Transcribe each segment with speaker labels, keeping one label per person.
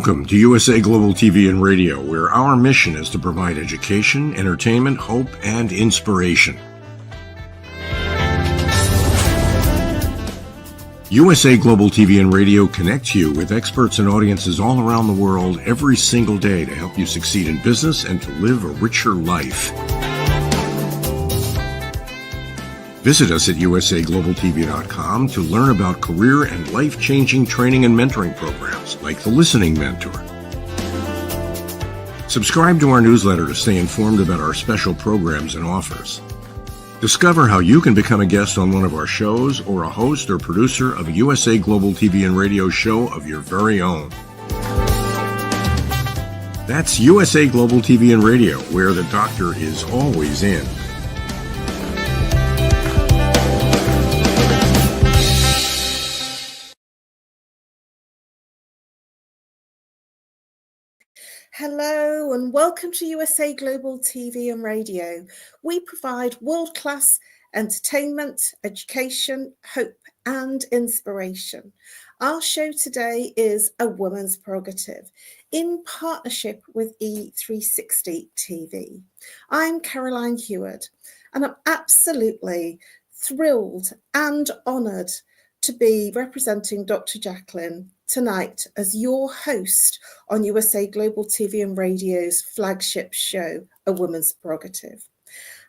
Speaker 1: Welcome to USA Global TV and Radio, where our mission is to provide education, entertainment, hope, and inspiration. USA Global TV and Radio connects you with experts and audiences all around the world every single day to help you succeed in business and to live a richer life. Visit us at usaglobaltv.com to learn about career and life-changing training and mentoring programs like the Listening Mentor. Subscribe to our newsletter to stay informed about our special programs and offers. Discover how you can become a guest on one of our shows or a host or producer of a USA Global TV and Radio show of your very own. That's USA Global TV and Radio, where the doctor is always in.
Speaker 2: Hello and welcome to USA Global TV and Radio. We provide world-class entertainment, education, hope and inspiration. Our show today is A Woman's Prerogative in partnership with E360 TV. I'm Caroline HEWARD and I'm absolutely thrilled and honoured to be representing Dr. Jacqueline tonight as your host on USA Global TV and Radio's flagship show, A Woman's Prerogative.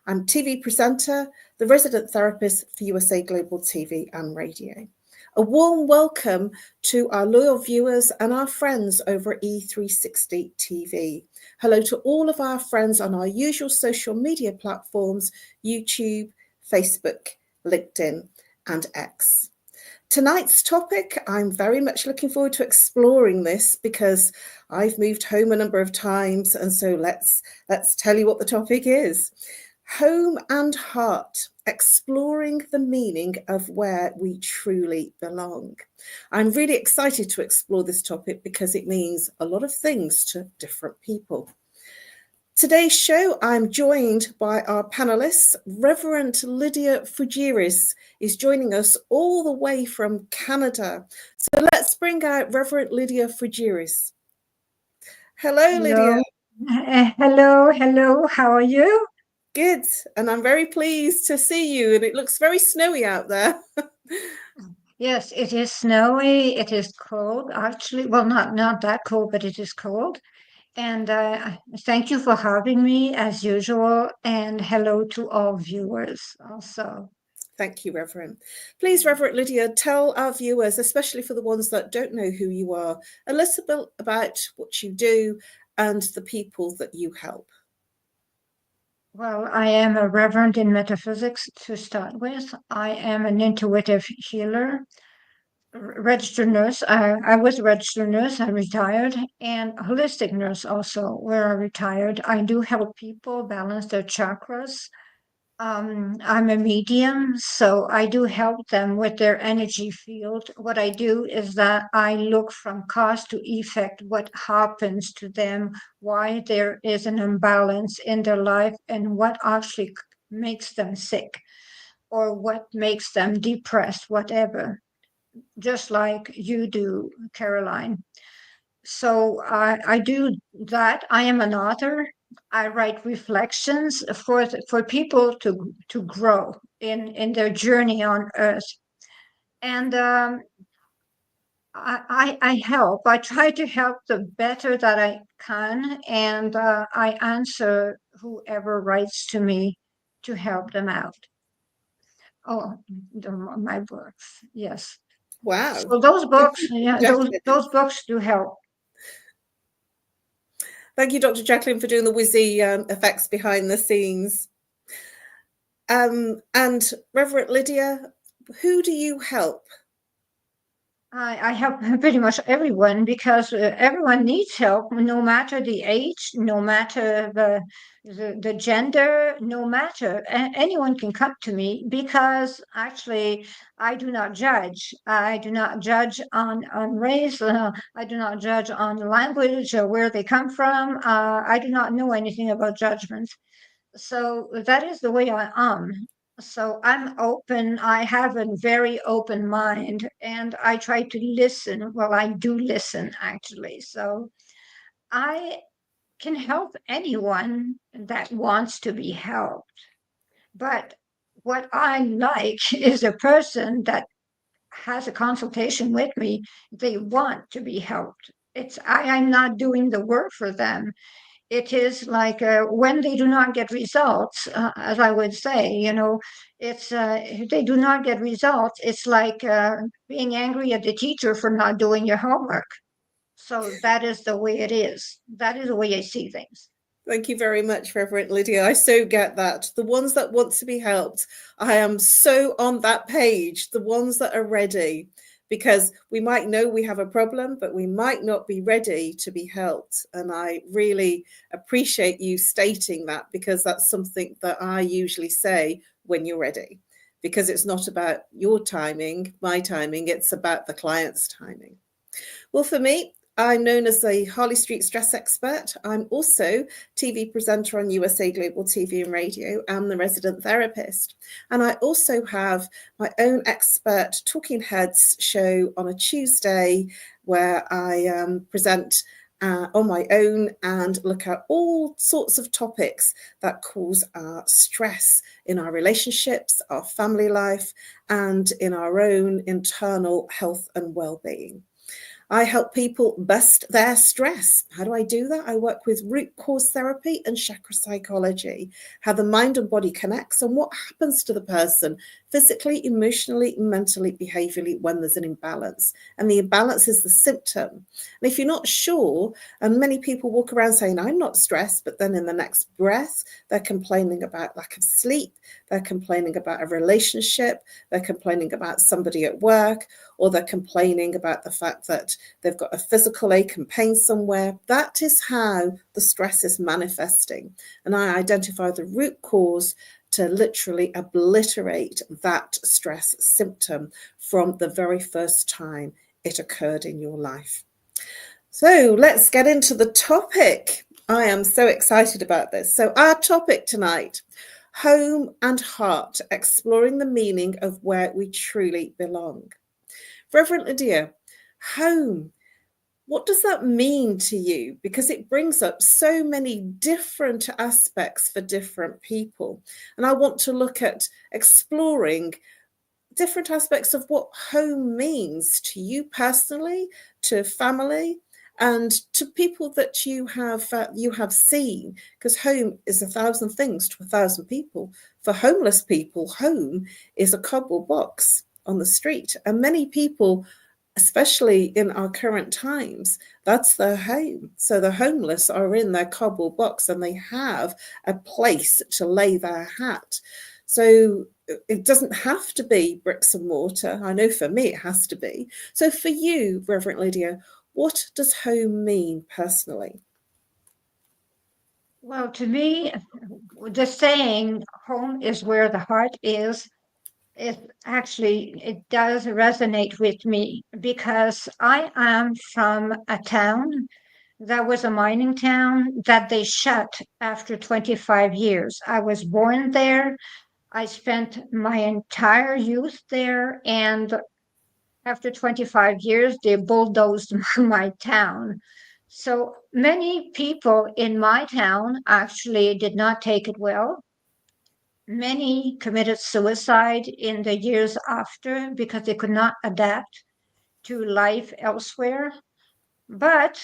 Speaker 2: I'm TV presenter, the resident therapist for USA Global TV and Radio. A warm welcome to our loyal viewers and our friends over at E360 TV. Hello to all of our friends on our usual social media platforms, YouTube, Facebook, LinkedIn, and X. Tonight's topic, I'm very much looking forward to exploring this because I've moved home a number of times, and so let's tell you what the topic is. Home and heart, exploring the meaning of where we truly belong. I'm really excited to explore this topic because it means a lot of things to different people. Today's show, I'm joined by our panelists. Reverend LYDIA FOUGERES is joining us all the way from Canada. So let's bring out Reverend LYDIA FOUGERES. Hello, LYDIA.
Speaker 3: Hello. How are you?
Speaker 2: Good. And I'm very pleased to see you. And it looks very snowy out there.
Speaker 3: Yes, it is snowy. It is cold, actually. Well, not that cold, but it is cold. And thank you for having me as usual. And hello to all viewers also.
Speaker 2: Thank you, Reverend. Please, Reverend LYDIA, tell our viewers, especially for the ones that don't know who you are, a little bit about what you do and the people that you help.
Speaker 3: Well, I am a Reverend in metaphysics to start with. I am an intuitive healer. Registered nurse. I was a registered nurse. I retired, and holistic nurse also, where I retired. I do help people balance their chakras. I'm a medium, so I do help them with their energy field. What I do is that I look from cause to effect, what happens to them, why there is an imbalance in their life, and what actually makes them sick, or what makes them depressed, whatever. Just like you do, Caroline. So I do that. I am an author. I write reflections for people to grow in their journey on Earth. And I help. I try to help the better that I can, and I answer whoever writes to me to help them out. Oh, my books, yes.
Speaker 2: Wow.
Speaker 3: So those books, yeah, those books do help.
Speaker 2: Thank you, Dr. Jacqueline, for doing the whizzy effects behind the scenes. And Reverend LYDIA, who do you help?
Speaker 3: I help pretty much everyone because everyone needs help, no matter the age, no matter the gender, no matter. Anyone can come to me because actually I do not judge. I do not judge on race. I do not judge on language or where they come from. I do not know anything about judgment. So that is the way I am. So I'm open. I have a very open mind, and I try to listen. Well, I do listen actually. So I can help anyone that wants to be helped. But what I like is a person that has a consultation with me. They want to be helped. I'm not doing the work for them. It is like when they do not get results, as I would say, it's if they do not get results, it's like being angry at the teacher for not doing your homework. So that is the way it is. That is the way I see things.
Speaker 2: Thank you very much, Reverend Lydia. I so get that. The ones that want to be helped, I am so on that page, the ones that are ready, because we might know we have a problem, but we might not be ready to be helped. And I really appreciate you stating that, because that's something that I usually say when you're ready, because it's not about your timing, my timing, it's about the client's timing. Well, for me, I'm known as the Harley Street Stress Expert. I'm also TV presenter on USA Global TV and Radio and the resident therapist. And I also have my own expert Talking Heads show on a Tuesday where I present on my own and look at all sorts of topics that cause our stress in our relationships, our family life, and in our own internal health and well-being. I help people bust their stress. How do I do that? I work with root cause therapy and chakra psychology, how the mind and body connects and what happens to the person physically, emotionally, mentally, behaviorally when there's an imbalance. And the imbalance is the symptom. And if you're not sure, and many people walk around saying, I'm not stressed, but then in the next breath, they're complaining about lack of sleep, they're complaining about a relationship, they're complaining about somebody at work, or they're complaining about the fact that they've got a physical ache and pain somewhere. That is how the stress is manifesting. And I identify the root cause to literally obliterate that stress symptom from the very first time it occurred in your life. So let's get into the topic. I am so excited about this. So our topic tonight, home and heart, exploring the meaning of where we truly belong. Reverend Lydia, home, what does that mean to you? Because it brings up so many different aspects for different people. And I want to look at exploring different aspects of what home means to you personally, to family, and to people that you have seen, because home is 1,000 things to 1,000 people. For homeless people, home is a cardboard box on the street, and many people, especially in our current times, that's their home. So the homeless are in their cardboard box and they have a place to lay their hat. So it doesn't have to be bricks and mortar. I know for me it has to be. So for you, Reverend Lydia, what does home mean personally?
Speaker 3: Well, to me, the saying home is where the heart is, it does resonate with me because I am from a town that was a mining town that they shut after 25 years. I was born there. I spent my entire youth there, and after 25 years, they bulldozed my town. So many people in my town actually did not take it well. Many committed suicide in the years after because they could not adapt to life elsewhere. But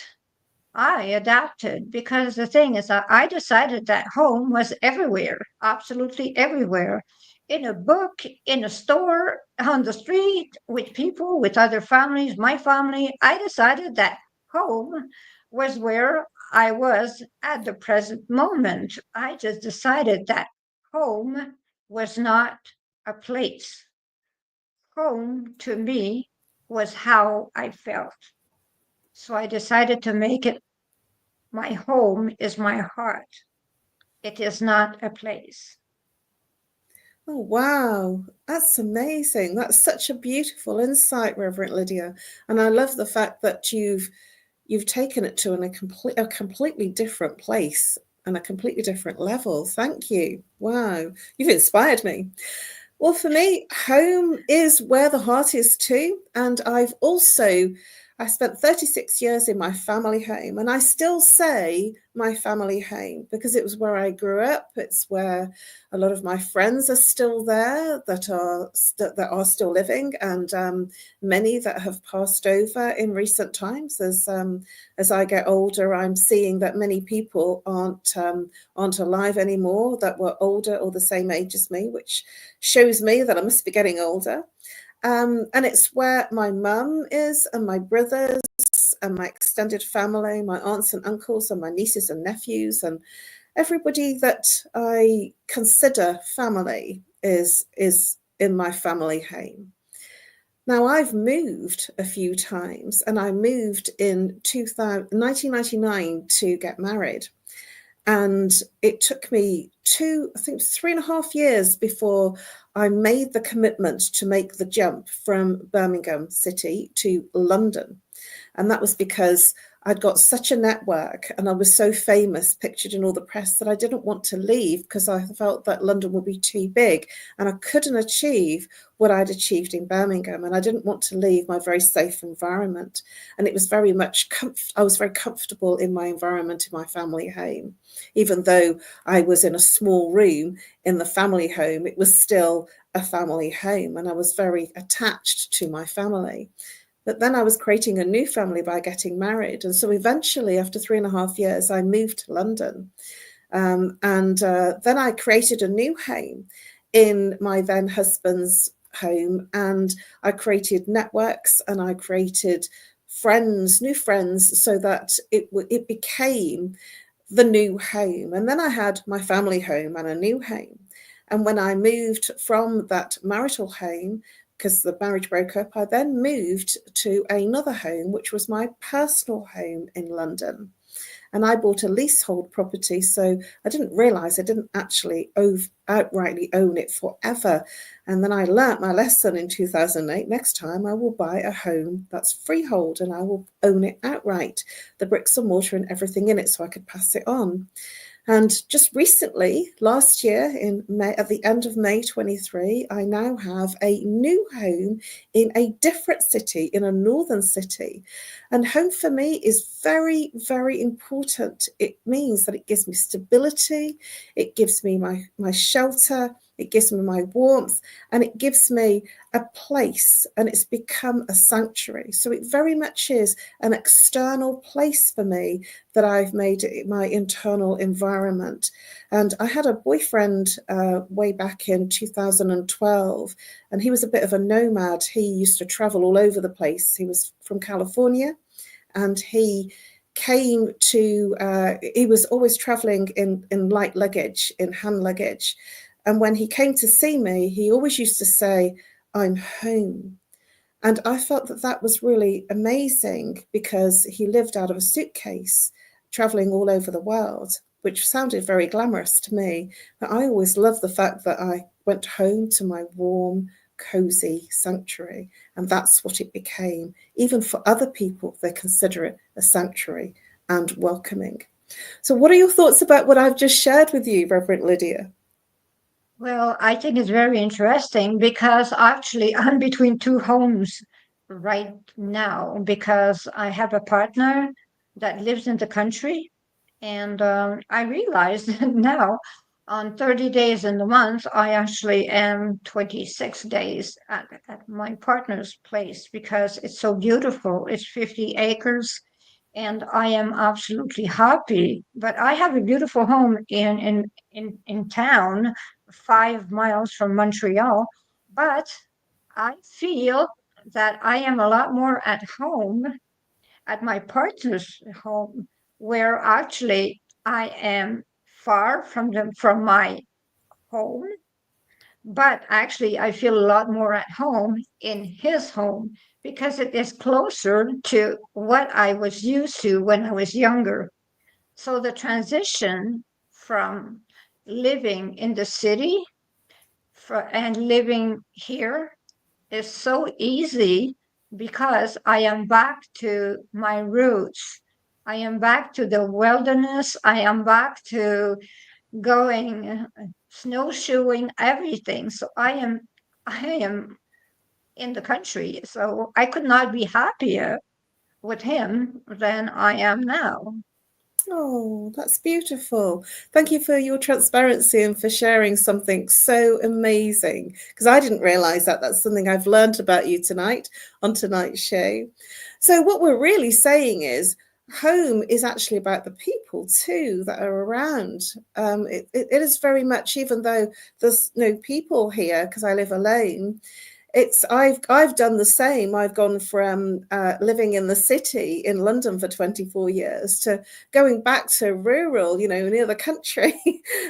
Speaker 3: I adapted because the thing is that I decided that home was everywhere, absolutely everywhere. In a book, in a store, on the street, with people, with other families, my family. I decided that home was where I was at the present moment. I just decided that home was not a place. Home to me was how I felt. So I decided to make it my home is my heart. It is not a place.
Speaker 2: Oh, wow. That's amazing. That's such a beautiful insight, Reverend Lydia. And I love the fact that you've taken it to a completely different place on a completely different level. Thank you. Wow, you've inspired me. Well, for me, home is where the heart is too. And I spent 36 years in my family home, and I still say my family home because it was where I grew up. It's where a lot of my friends are still there that are still living, and many that have passed over in recent times. As I get older, I'm seeing that many people aren't alive anymore that were older or the same age as me, which shows me that I must be getting older. And it's where my mum is, and my brothers, and my extended family, my aunts and uncles, and my nieces and nephews, and everybody that I consider family is in my family home. Now, I've moved a few times, and I moved in 1999 to get married. And it took me 3.5 years before I made the commitment to make the jump from Birmingham City to London. And that was because I'd got such a network and I was so famous, pictured in all the press, that I didn't want to leave because I felt that London would be too big and I couldn't achieve what I'd achieved in Birmingham. And I didn't want to leave my very safe environment. And it was very much, I was very comfortable in my environment, in my family home. Even though I was in a small room in the family home, it was still a family home. And I was very attached to my family. But then I was creating a new family by getting married. And so eventually, after 3.5 years, I moved to London. Then I created a new home in my then husband's home. And I created networks and I created friends, new friends, so that it became the new home. And then I had my family home and a new home. And when I moved from that marital home, because the marriage broke up, I then moved to another home, which was my personal home in London. And I bought a leasehold property, so I didn't realise I didn't actually outrightly own it forever. And then I learnt my lesson in 2008. Next time I will buy a home that's freehold and I will own it outright, the bricks and mortar and everything in it, so I could pass it on. And just recently, last year, in May, at the end of May 23, I now have a new home in a different city, in a northern city. And home for me is very, very important. It means that it gives me stability, it gives me my shelter, it gives me my warmth, and it gives me a place, and it's become a sanctuary. So it very much is an external place for me that I've made it my internal environment. And I had a boyfriend way back in 2012, and he was a bit of a nomad. He used to travel all over the place. He was from California, and he came to, he was always traveling in light luggage, in hand luggage. And when he came to see me, he always used to say, "I'm home." And I felt that that was really amazing because he lived out of a suitcase, traveling all over the world, which sounded very glamorous to me. But I always loved the fact that I went home to my warm, cozy sanctuary. And that's what it became. Even for other people, they consider it a sanctuary and welcoming. So what are your thoughts about what I've just shared with you, Reverend Lydia?
Speaker 3: Well, I think it's very interesting because actually I'm between two homes right now because I have a partner that lives in the country. And I realized now on 30 days in the month, I actually am 26 days at my partner's place because it's so beautiful. It's 50 acres and I am absolutely happy. But I have a beautiful home in town, 5 miles from Montreal. But I feel that I am a lot more at home at my partner's home, where actually I am far from my home, but actually I feel a lot more at home in his home because it is closer to what I was used to when I was younger. So the transition from living in the city and living here is so easy because I am back to my roots. I am back to the wilderness. I am back to going snowshoeing, everything. So I am in the country. So I could not be happier with him than I am now.
Speaker 2: Oh, that's beautiful. Thank you for your transparency and for sharing something so amazing. Because I didn't realize that. That's something I've learned about you tonight on tonight's show. So, what we're really saying is home is actually about the people too that are around. It is very much, even though there's no people here because I live alone, I've done the same. I've gone from living in the city in London for 24 years to going back to rural, near the country.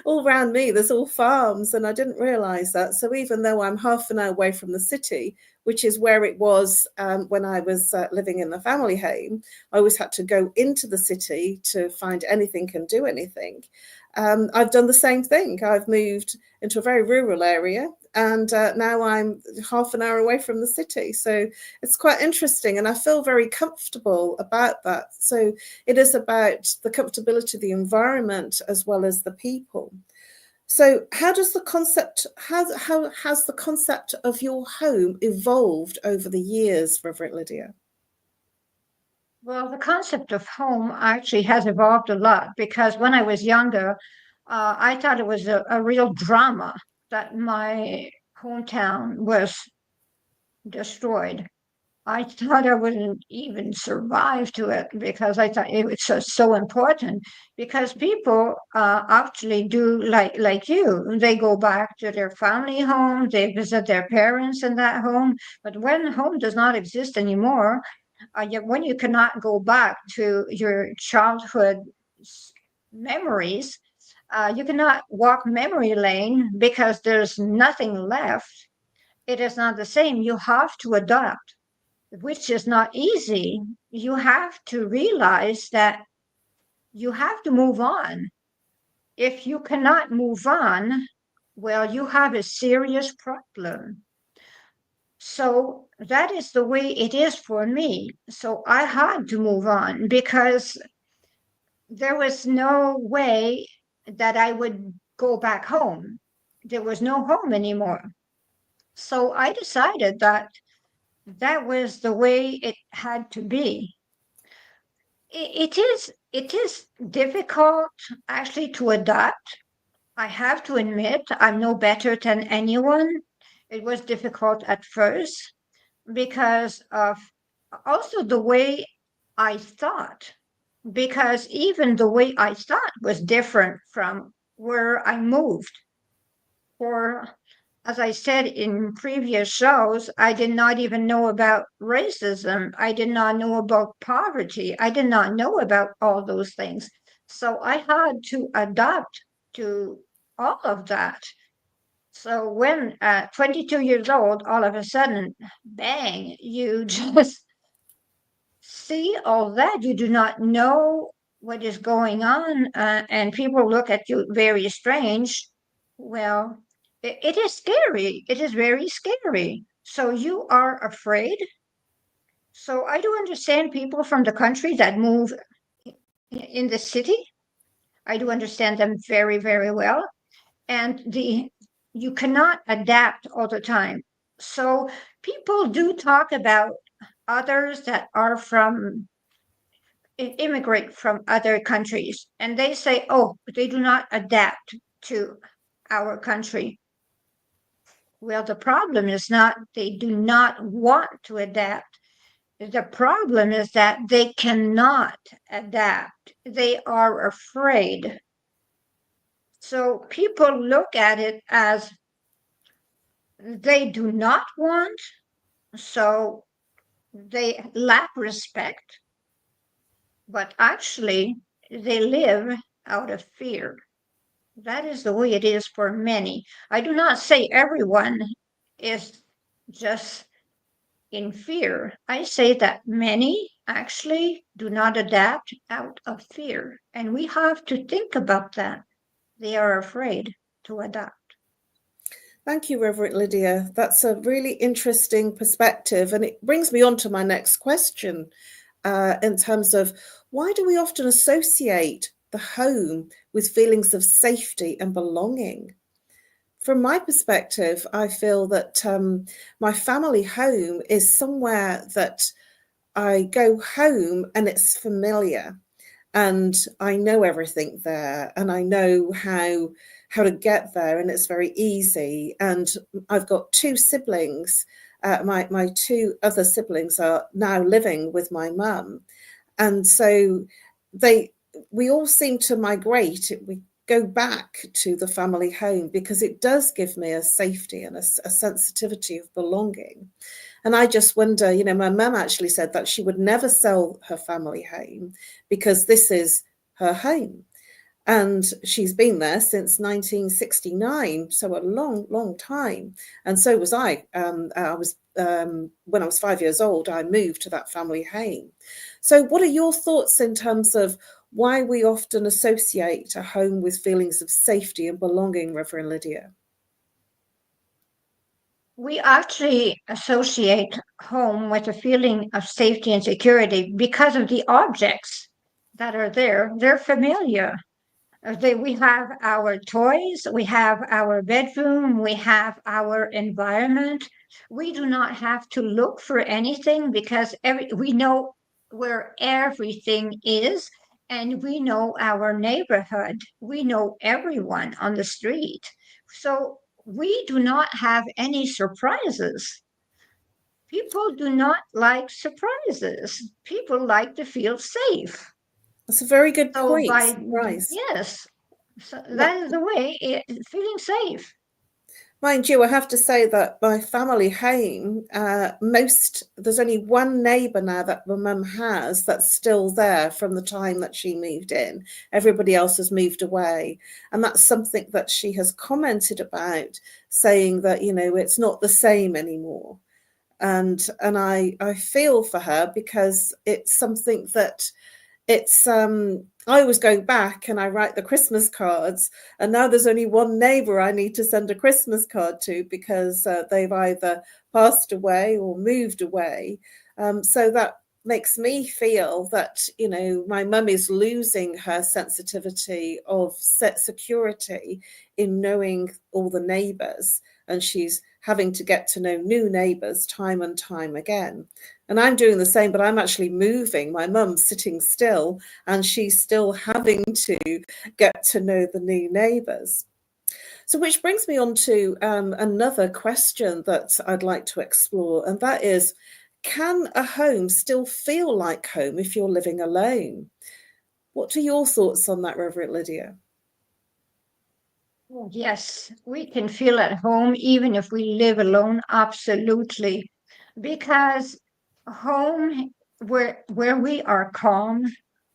Speaker 2: All around me there's all farms, and I didn't realize that. So even though I'm half an hour away from the city, which is where it was when I was living in the family home, I always had to go into the city to find anything and do anything. I've done the same thing. I've moved into a very rural area, and now I'm half an hour away from the city. So it's quite interesting, and I feel very comfortable about that. So it is about the comfortability of the environment as well as the people. So how has the concept of your home evolved over the years, Reverend Lydia?
Speaker 3: Well, the concept of home actually has evolved a lot, because when I was younger, I thought it was a real drama that my hometown was destroyed. I thought I wouldn't even survive to it, because I thought it was so important, because people actually do like you. They go back to their family home, they visit their parents in that home. But when home does not exist anymore, when you cannot go back to your childhood memories, you cannot walk memory lane because there's nothing left. It is not the same. You have to adapt, which is not easy. You have to realize that you have to move on. If you cannot move on, well, you have a serious problem. So that is the way it is for me. So I had to move on, because there was no way that I would go back home. There was no home anymore. So I decided that that was the way it had to be. It is difficult actually to adapt. I have to admit, I'm no better than anyone. It was difficult at first because of also the way I thought, because even the way I thought was different from where I moved. For, as I said in previous shows, I did not even know about racism. I did not know about poverty. I did not know about all those things. So I had to adapt to all of that. So when at 22 years old, all of a sudden, bang, you just see all that. You do not know what is going on, and people look at you very strange. Well, it is scary. It is very scary. So you are afraid. So I do understand people from the country that move in the city. I do understand them very, very well. And you cannot adapt all the time. So people do talk about others that are from immigrate from other countries, and they say, oh, they do not adapt to our country. Well, the problem is not they do not want to adapt. The problem is that they cannot adapt. They are afraid. So people look at it as they do not want, so they lack respect. But actually, they live out of fear. That is the way it is for many. I do not say everyone is just in fear. I say that many actually do not adapt out of fear. And we have to think about that. They are afraid to adapt.
Speaker 2: Thank you, Reverend Lydia. That's a really interesting perspective. And it brings me on to my next question in terms of Why do we often associate the home with feelings of safety and belonging? From my perspective, I feel that my family home is somewhere that I go home and it's familiar, and I know everything there, and I know how to get there, and it's very easy. And I've got two siblings. My two other siblings are now living with my mum, and so we all seem to migrate. We go back to the family home because it does give me a safety and a sensitivity of belonging. And I just wonder, my mum actually said that she would never sell her family home because this is her home. And she's been there since 1969, so a long, long time. And so was I. When I was 5 years old, I moved to that family home. So what are your thoughts in terms of why we often associate a home with feelings of safety and belonging, Reverend Lydia?
Speaker 3: We actually associate home with a feeling of safety and security because of the objects that are there. They're familiar. We have our toys, we have our bedroom, we have our environment. We do not have to look for anything because we know where everything is, and we know our neighborhood. We know everyone on the street. So we do not have any surprises. People do not like surprises. People like to feel safe.
Speaker 2: That's a very good
Speaker 3: So
Speaker 2: point.
Speaker 3: by
Speaker 2: Surprise.
Speaker 3: yes, so that is the way feeling safe.
Speaker 2: Mind you, I have to say that my family home, there's only one neighbour now that my mum has that's still there from the time that she moved in. Everybody else has moved away. And that's something that she has commented about, saying that, it's not the same anymore. And I feel for her because it's something that I always go back and I write the Christmas cards, and now there's only one neighbor I need to send a Christmas card to because they've either passed away or moved away. So that makes me feel that, my mum is losing her sensitivity of security in knowing all the neighbors, and she's having to get to know new neighbors time and time again. And I'm doing the same, but I'm actually moving. My mum's sitting still and she's still having to get to know the new neighbors. So which brings me on to another question that I'd like to explore, and that is, can a home still feel like home if you're living alone? What are your thoughts on that, Reverend Lydia?
Speaker 3: Yes, we can feel at home even if we live alone, absolutely. Because home, where we are calm,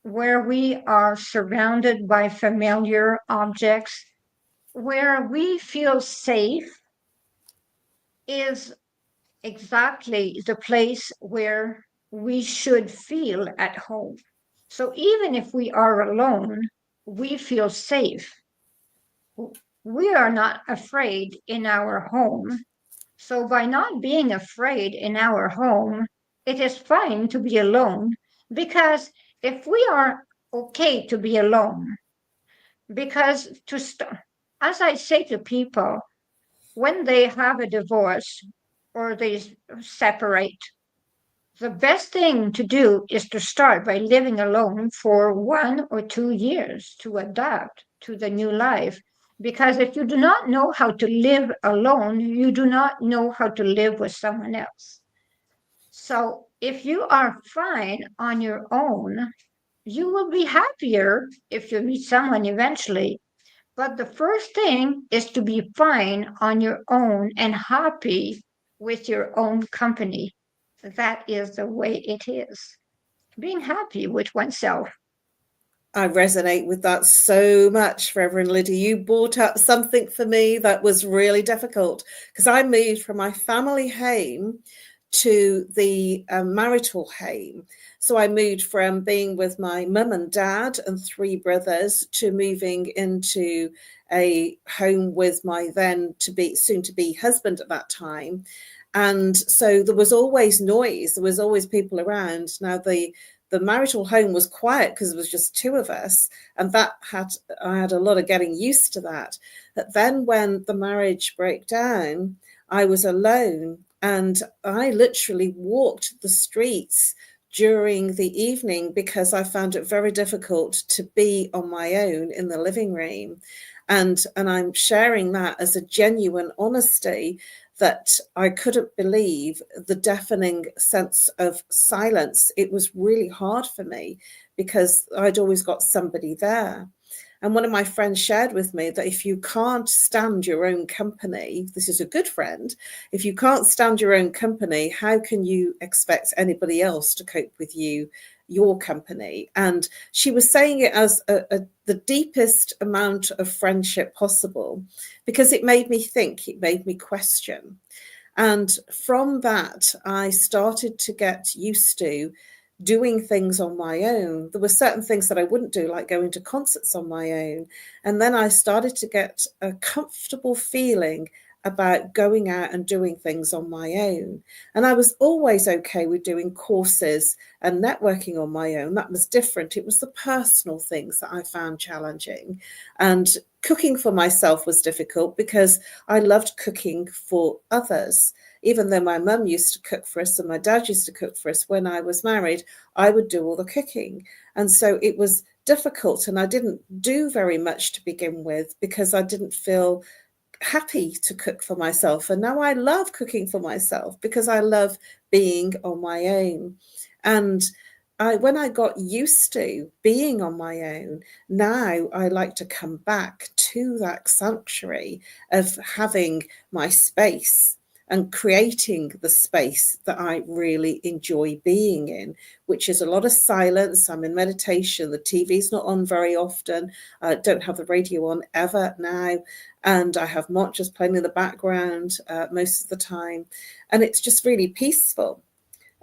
Speaker 3: where we are surrounded by familiar objects, where we feel safe, is exactly the place where we should feel at home. So even if we are alone, we feel safe. We are not afraid in our home. So by not being afraid in our home, it is fine to be alone, because if we are okay to be alone, because as I say to people, when they have a divorce or they separate, the best thing to do is to start by living alone for 1 or 2 years to adapt to the new life. Because if you do not know how to live alone, you do not know how to live with someone else. So if you are fine on your own, you will be happier if you meet someone eventually. But the first thing is to be fine on your own and happy with your own company. That is the way it is. Being happy with oneself.
Speaker 2: I resonate with that so much, Reverend Lydia. You brought up something for me that was really difficult because I moved from my family home to the marital home. So I moved from being with my mum and dad and 3 brothers to moving into a home with my then soon to be husband at that time. And so there was always noise. There was always people around. Now the the marital home was quiet because it was just two of us. And I had a lot of getting used to that. But then when the marriage broke down, I was alone, and I literally walked the streets during the evening because I found it very difficult to be on my own in the living room. And I'm sharing that as a genuine honesty, that I couldn't believe the deafening sense of silence. It was really hard for me because I'd always got somebody there. And one of my friends shared with me that if you can't stand your own company, this is a good friend, if you can't stand your own company, how can you expect anybody else to cope with your company? And she was saying it as the deepest amount of friendship possible, because it made me think, it made me question. And from that, I started to get used to doing things on my own. There were certain things that I wouldn't do, like going to concerts on my own. And then I started to get a comfortable feeling about going out and doing things on my own. And I was always okay with doing courses and networking on my own. That was different. It was the personal things that I found challenging. And cooking for myself was difficult because I loved cooking for others. Even though my mum used to cook for us and my dad used to cook for us when I was married, I would do all the cooking. And so it was difficult, and I didn't do very much to begin with because I didn't feel happy to cook for myself. And now I love cooking for myself because I love being on my own. And when I got used to being on my own, now I like to come back to that sanctuary of having my space and creating the space that I really enjoy being in, which is a lot of silence. I'm in meditation. The TV's not on very often. I don't have the radio on ever now. And I have mantras playing in the background most of the time. And it's just really peaceful.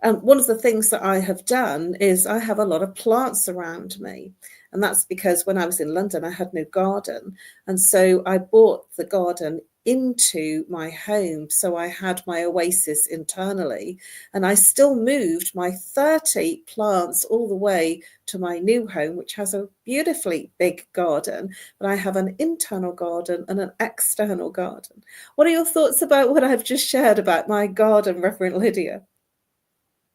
Speaker 2: And one of the things that I have done is I have a lot of plants around me. And that's because when I was in London, I had no garden. And so I bought the garden into my home. So I had my oasis internally, and I still moved my 30 plants all the way to my new home, which has a beautifully big garden, but I have an internal garden and an external garden. What are your thoughts about what I've just shared about my garden, Reverend Lydia?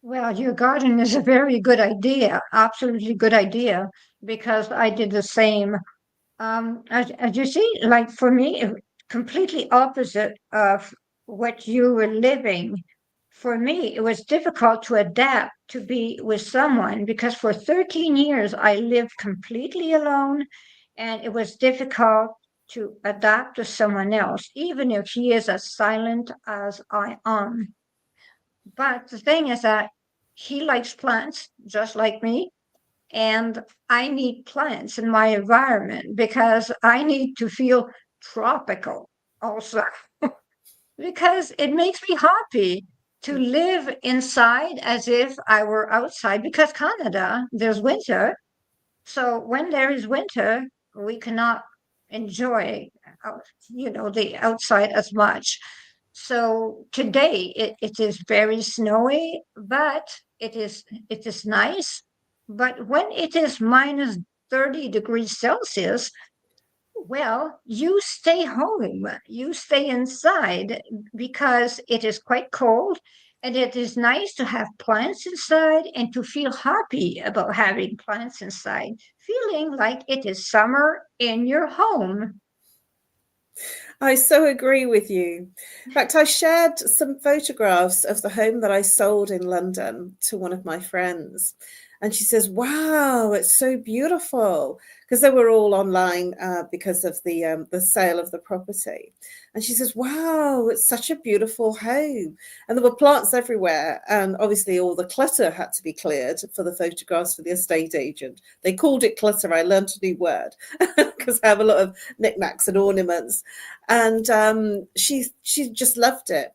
Speaker 3: Well, your garden is a very good idea, absolutely good idea, because I did the same. As you see, like for me, completely opposite of what you were living. For me, it was difficult to adapt to be with someone because for 13 years I lived completely alone, and it was difficult to adapt to someone else, even if he is as silent as I am. But the thing is that he likes plants just like me, and I need plants in my environment because I need to feel tropical also, because it makes me happy to live inside as if I were outside, because Canada, there's winter. So when there is winter, we cannot enjoy, the outside as much. So today it is very snowy, but it is nice. But when it is minus 30 degrees Celsius, well, you stay home, you stay inside because it is quite cold, and it is nice to have plants inside and to feel happy about having plants inside, feeling like it is summer in your home.
Speaker 2: I so agree with you. In fact, I shared some photographs of the home that I sold in London to one of my friends. And she says, wow, it's so beautiful. Because they were all online because of the sale of the property. And she says, wow, it's such a beautiful home. And there were plants everywhere. And obviously all the clutter had to be cleared for the photographs for the estate agent. They called it clutter. I learned a new word because I have a lot of knickknacks and ornaments. And she just loved it.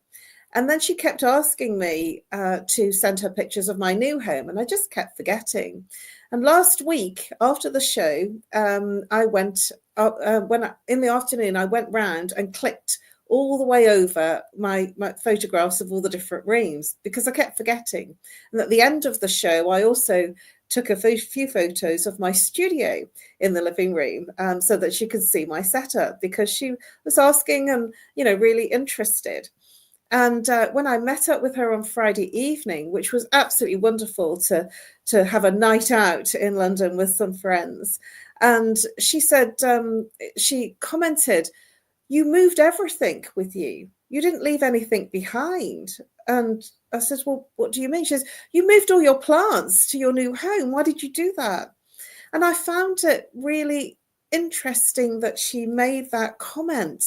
Speaker 2: And then she kept asking me to send her pictures of my new home, and I just kept forgetting. And last week, after the show, I went in the afternoon. I went round and clicked all the way over my photographs of all the different rooms, because I kept forgetting. And at the end of the show, I also took a few photos of my studio in the living room, so that she could see my setup, because she was asking and, really interested. And when I met up with her on Friday evening, which was absolutely wonderful to have a night out in London with some friends, and she said, she commented, "You moved everything with you. You didn't leave anything behind." And I said, "Well, what do you mean?" She says, "You moved all your plants to your new home. Why did you do that?" And I found it really interesting that she made that comment,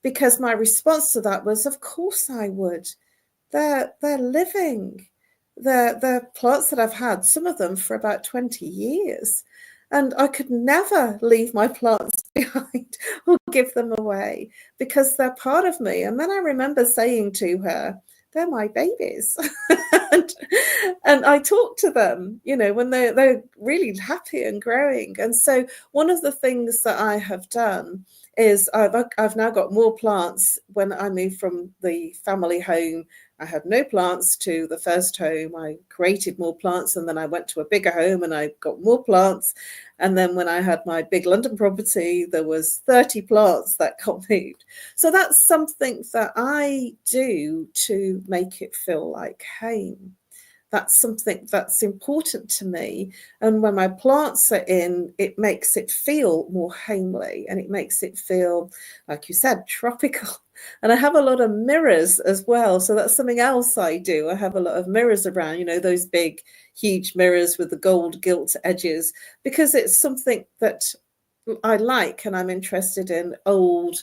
Speaker 2: because my response to that was, of course I would. They're living. They're plants that I've had, some of them for about 20 years. And I could never leave my plants behind or give them away, because they're part of me. And then I remember saying to her, "They're my babies." and I talk to them, when they're really happy and growing. And so one of the things that I have done is I've now got more plants. When I moved from the family home, I had no plants, to the first home. I created more plants, and then I went to a bigger home and I got more plants. And then when I had my big London property, there was 30 plants that got moved. So that's something that I do to make it feel like home. That's something that's important to me. And when my plants are in, it makes it feel more homely, and it makes it feel, like you said, tropical. And I have a lot of mirrors as well. So that's something else I do. I have a lot of mirrors around, those big, huge mirrors with the gold gilt edges, because it's something that I like, and I'm interested in old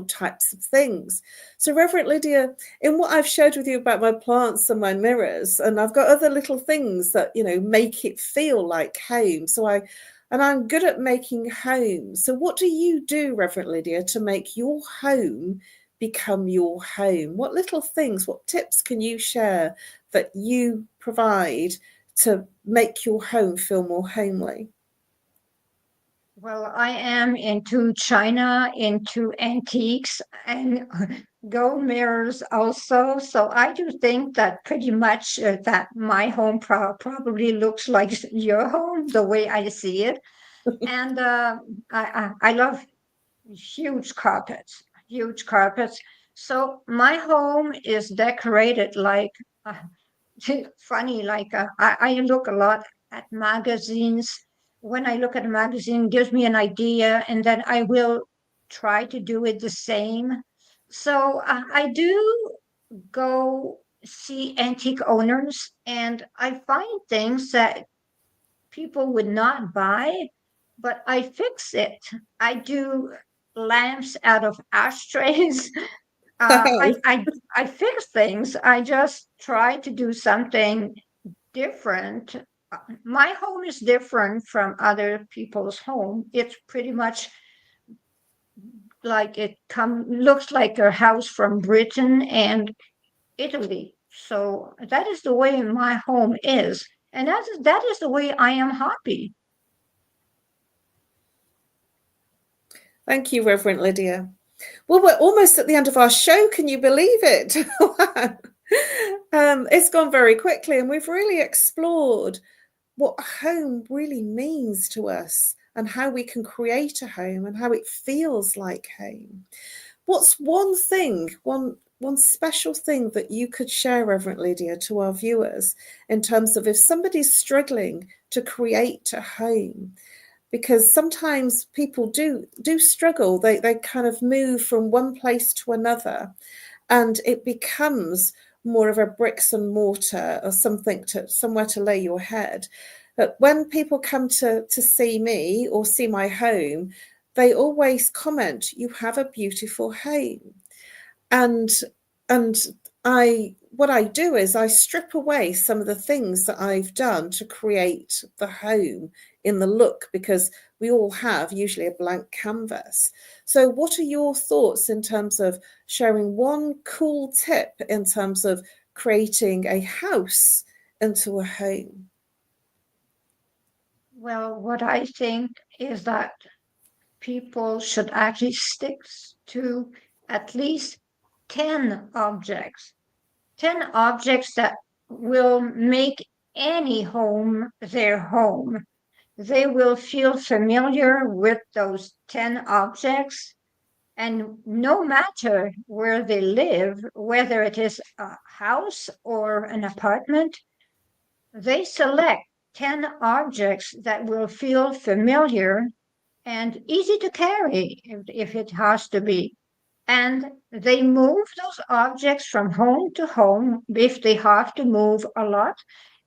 Speaker 2: types of things. So Reverend Lydia, in what I've shared with you about my plants and my mirrors, and I've got other little things that, make it feel like home. And I'm good at making home. So what do you do, Reverend Lydia, to make your home become your home? What little things, what tips can you share that you provide to make your home feel more homely?
Speaker 3: Well, I am into China, into antiques, and gold mirrors also. So I do think that pretty much that my home probably looks like your home, the way I see it. And I love huge carpets, huge carpets. So my home is decorated like funny, like I look a lot at magazines. When I look at a magazine, it gives me an idea, and then I will try to do it the same. So I do go see antique owners, and I find things that people would not buy, but I fix it. I do lamps out of ashtrays. uh, I, I I fix things. I just try to do something different. My home is different from other people's home. It's pretty much like looks like a house from Britain and Italy. So that is the way my home is, and that is the way I am happy.
Speaker 2: Thank you, Reverend Lydia. Well, we're almost at the end of our show. Can you believe it? It's gone very quickly, and we've really explored what home really means to us, and how we can create a home, and how it feels like home. What's one thing, one special thing that you could share, Reverend Lydia, to our viewers, in terms of if somebody's struggling to create a home? Because sometimes people do struggle. They kind of move from one place to another, and it becomes more of a bricks and mortar, or somewhere to lay your head. But when people come to see me or see my home, they always comment, "You have a beautiful home." And what I do is I strip away some of the things that I've done to create the home in the look, because we all have usually a blank canvas. So what are your thoughts in terms of sharing one cool tip in terms of creating a house into a home?
Speaker 3: Well, what I think is that people should actually stick to at least 10 objects. 10 objects that will make any home their home. They will feel familiar with those 10 objects. And no matter where they live, whether it is a house or an apartment, they select 10 objects that will feel familiar and easy to carry if it has to be. And they move those objects from home to home if they have to move a lot.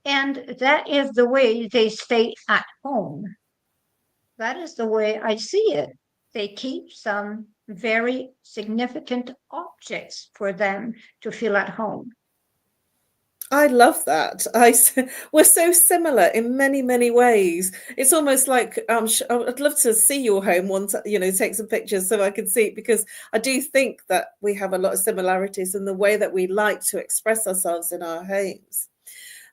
Speaker 3: And that is the way they stay at home. That is the way I see it. They keep some very significant objects for them to feel at home.
Speaker 2: I love that. We're so similar in many, many ways. It's almost like I'd love to see your home once, take some pictures so I can see it, because I do think that we have a lot of similarities in the way that we like to express ourselves in our homes.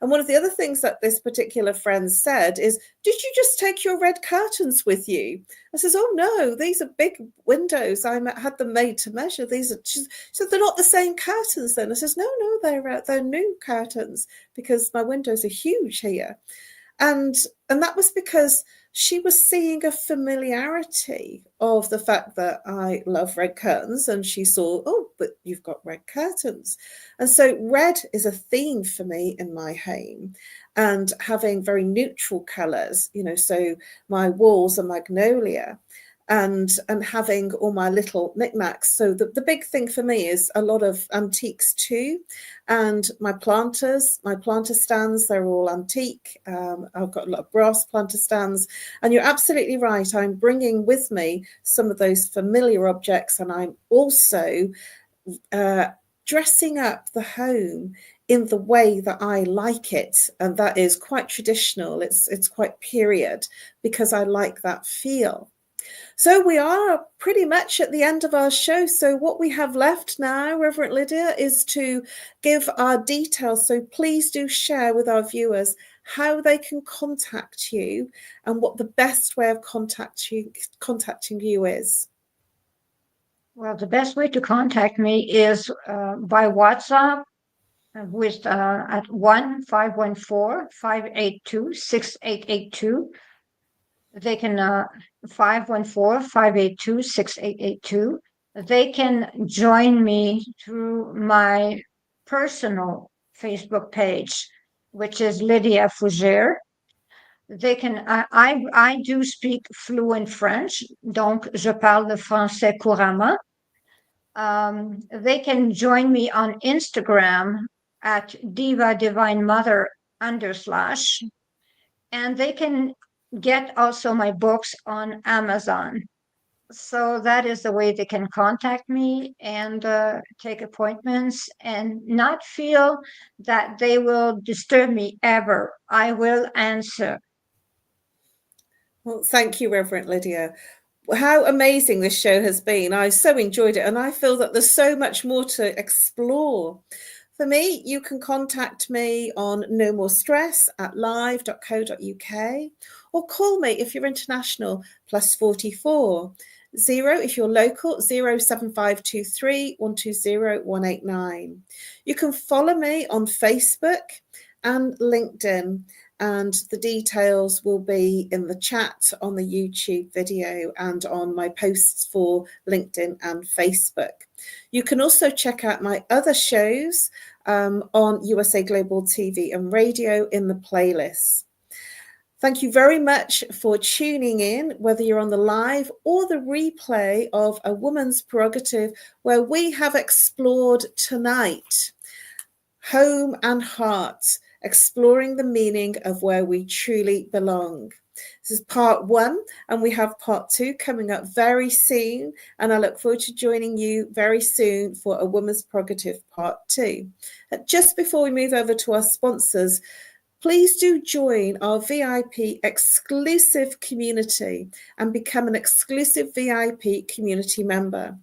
Speaker 2: And one of the other things that this particular friend said is, did you just take your red curtains with you? I says, oh no, these are big windows. I had them made to measure. So they're not the same curtains then. I says, no, they're new curtains, because my windows are huge here. And that was because she was seeing a familiarity of the fact that I love red curtains, and she saw, oh, but you've got red curtains. And so red is a theme for me in my home, and having very neutral colours, so my walls are magnolia, and having all my little knickknacks. So the big thing for me is a lot of antiques too, and my planter stands, they're all antique. I've got a lot of brass planter stands, and you're absolutely right. I'm bringing with me some of those familiar objects, and I'm also dressing up the home in the way that I like it, and that is quite traditional. It's quite period, because I like that feel. So we are pretty much at the end of our show. So what we have left now, Reverend Lydia, is to give our details. So please do share with our viewers how they can contact you and what the best way of contacting you is.
Speaker 3: Well, the best way to contact me is by WhatsApp with at 1-514-582-6882. They can 514-582-6882. They can join me through my personal Facebook page, which is LYDIA FOUGERES. They can. I do speak fluent French, donc je parle le français couramment. They can join me on Instagram at Diva Divine Mother _, and they can get also my books on Amazon. So that is the way they can contact me and take appointments, and not feel that they will disturb me ever. I will answer.
Speaker 2: Well, thank you, Reverend Lydia. How amazing this show has been. I so enjoyed it, and I feel that there's so much more to explore. For me, you can contact me on nomorestress@live.co.uk, or call me if you're international, +44 0 if you're local, 07523 120 189. You can follow me on Facebook and LinkedIn, and the details will be in the chat on the YouTube video and on my posts for LinkedIn and Facebook. You can also check out my other shows on USA Global TV and Radio in the playlists. Thank you very much for tuning in, whether you're on the live or the replay of A Woman's Prerogative, where we have explored tonight home and heart, exploring the meaning of where we truly belong. This is part 1, and we have part 2 coming up very soon, and I look forward to joining you very soon for A Woman's Prerogative part 2. Just before we move over to our sponsors, please do join our VIP exclusive community and become an exclusive VIP community member.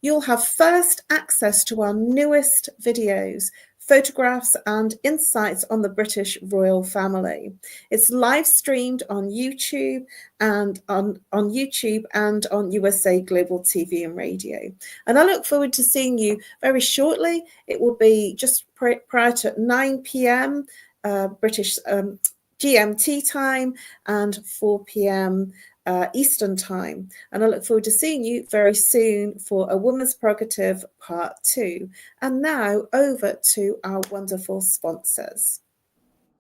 Speaker 2: You'll have first access to our newest videos, photographs and insights on the British royal family. It's live streamed on YouTube and on YouTube and on USA Global TV and Radio. And I look forward to seeing you very shortly. It will be just prior to 9 p.m. British GMT time and 4 p.m. Eastern time. And I look forward to seeing you very soon for A Woman's Prerogative Part 2. And now over to our wonderful sponsors.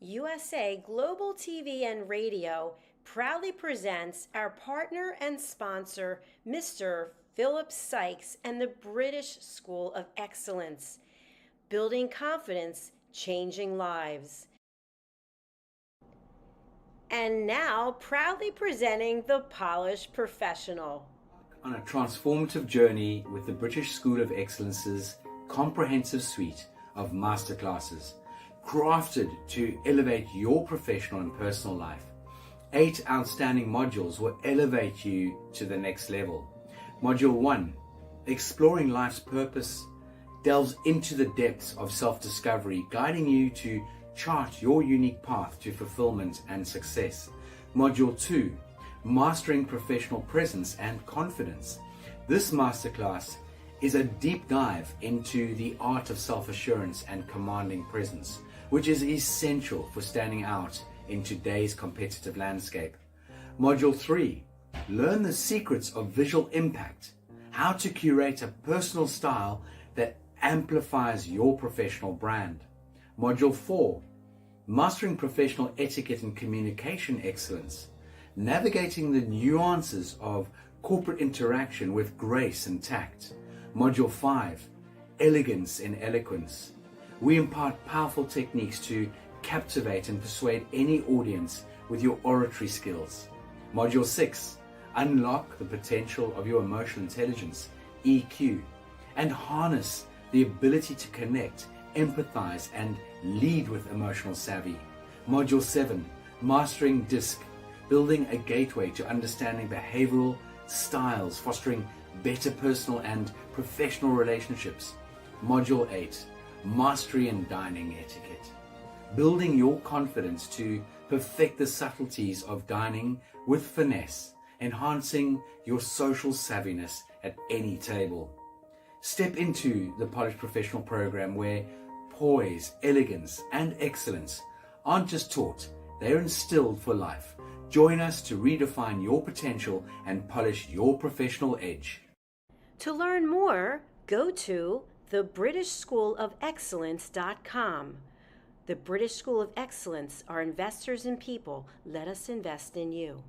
Speaker 4: USA Global TV and Radio proudly presents our partner and sponsor, Mr. Philip Sykes and the British School of Excellence. Building confidence, changing lives. And now, proudly presenting the Polished Professional.
Speaker 5: On a transformative journey with the British School of Excellence's comprehensive suite of masterclasses, crafted to elevate your professional and personal life. 8 outstanding modules will elevate you to the next level. Module 1, Exploring Life's Purpose, delves into the depths of self-discovery, guiding you to chart your unique path to fulfillment and success. Module 2, Mastering Professional Presence and Confidence. This masterclass is a deep dive into the art of self-assurance and commanding presence, which is essential for standing out in today's competitive landscape. Module 3, Learn the Secrets of Visual Impact, how to curate a personal style that amplifies your professional brand. Module 4, Mastering Professional Etiquette and Communication Excellence, navigating the nuances of corporate interaction with grace and tact. Module 5, Elegance in Eloquence. We impart powerful techniques to captivate and persuade any audience with your oratory skills. Module 6, Unlock the potential of your emotional intelligence, EQ, and harness the ability to connect, empathize, and lead with emotional savvy. Module 7, Mastering DISC, building a gateway to understanding behavioral styles, fostering better personal and professional relationships. Module 8, Mastery in Dining Etiquette, building your confidence to perfect the subtleties of dining with finesse, enhancing your social savviness at any table. Step into the Polished Professional program where poise, elegance, and excellence aren't just taught, they're instilled for life. Join us to redefine your potential and polish your professional edge.
Speaker 4: To learn more, go to thebritishschoolofexcellence.com. The British School of Excellence are investors in people. Let us invest in you.